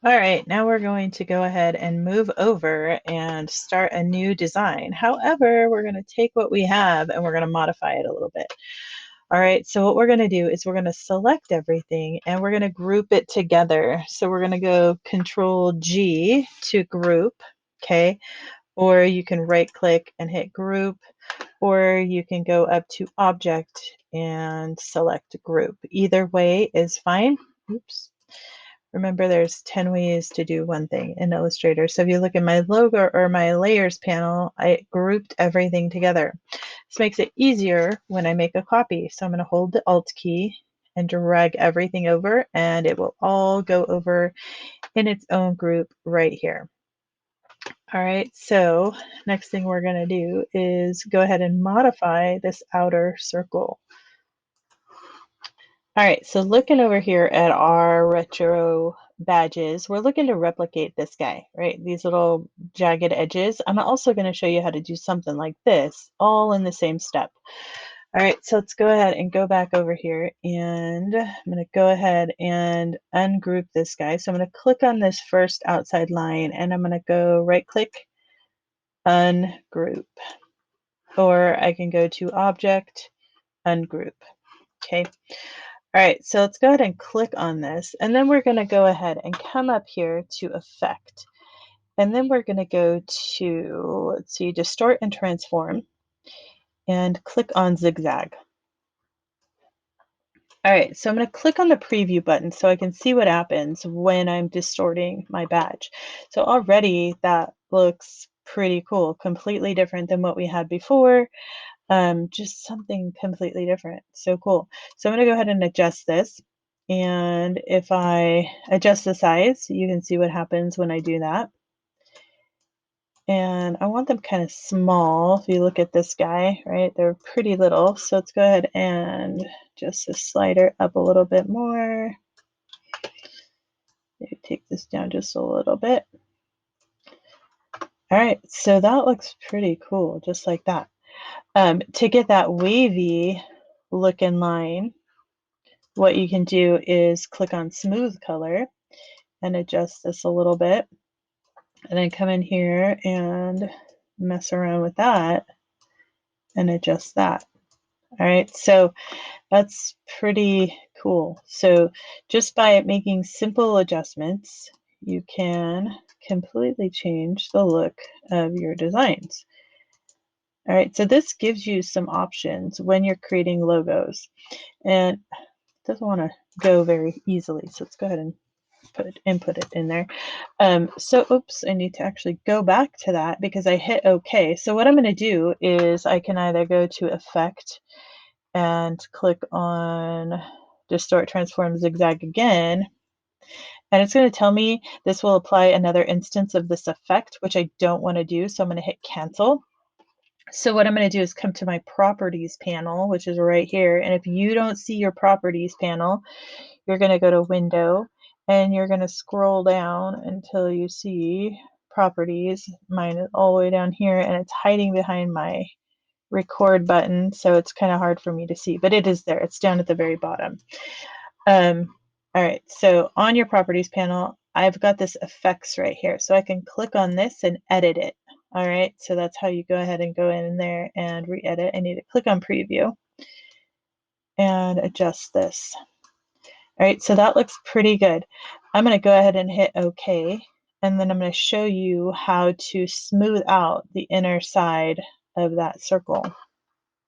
All right, now we're going to go ahead and move over and start a new design. However, we're going to take what we have and we're going to modify it a little bit. All right, so what we're going to do is we're going to select everything and we're going to group it together. So we're going to go Control G to group, okay? Or you can right click and hit group, or you can go up to Object and select group. Either way is fine. Oops. Remember, there's 10 ways to do one thing in Illustrator. So if you look at my logo or my layers panel, I grouped everything together. This makes it easier when I make a copy. So I'm going to hold the Alt key and drag everything over, and it will all go over in its own group right here. All right, so next thing we're going to do is go ahead and modify this outer circle. All right, so looking over here at our retro badges, we're looking to replicate this guy, right? These little jagged edges. I'm also going to show you how to do something like this, all in the same step. All right, so let's go ahead and go back over here, and I'm going to go ahead and ungroup this guy. So I'm going to click on this first outside line, and I'm going to go right-click, ungroup, or I can go to Object, ungroup, okay? All right, so let's go ahead and click on this, and then we're going to go ahead and come up here to Effect. And then we're going to go to, let's see, Distort and Transform, and click on Zigzag. All right, so I'm going to click on the Preview button so I can see what happens when I'm distorting my badge. So already that looks pretty cool, completely different than what we had before. Just something completely different. So cool. So I'm going to go ahead and adjust this. And if I adjust the size, you can see what happens when I do that. And I want them kind of small. If you look at this guy, right, they're pretty little. So let's go ahead and just the slider up a little bit more. Maybe take this down just a little bit. All right, so that looks pretty cool, just like that. To get that wavy looking line, what you can do is click on Smooth Color and adjust this a little bit, and then come in here and mess around with that and adjust that. All right, so that's pretty cool. So just by making simple adjustments, you can completely change the look of your designs. All right, so this gives you some options when you're creating logos, and it doesn't want to go very easily. So let's go ahead and input it in there. So oops, I need to actually go back to that because I hit OK. So what I'm going to do is I can either go to Effect and click on Distort, Transform, Zigzag again, and it's going to tell me this will apply another instance of this effect, which I don't want to do. So I'm going to hit Cancel. So what I'm going to do is come to my Properties panel, which is right here. And if you don't see your Properties panel, you're going to go to Window, and you're going to scroll down until you see Properties. Mine is all the way down here, and it's hiding behind my Record button, so it's kind of hard for me to see, but it is there. It's down at the very bottom. All right, so on your Properties panel, I've got this effects right here, so I can click on this and edit it. All right, so that's how you go ahead and go in there and re-edit. I need to click on Preview and adjust this. All right, so that looks pretty good. I'm going to go ahead and hit OK, and then I'm going to show you how to smooth out the inner side of that circle.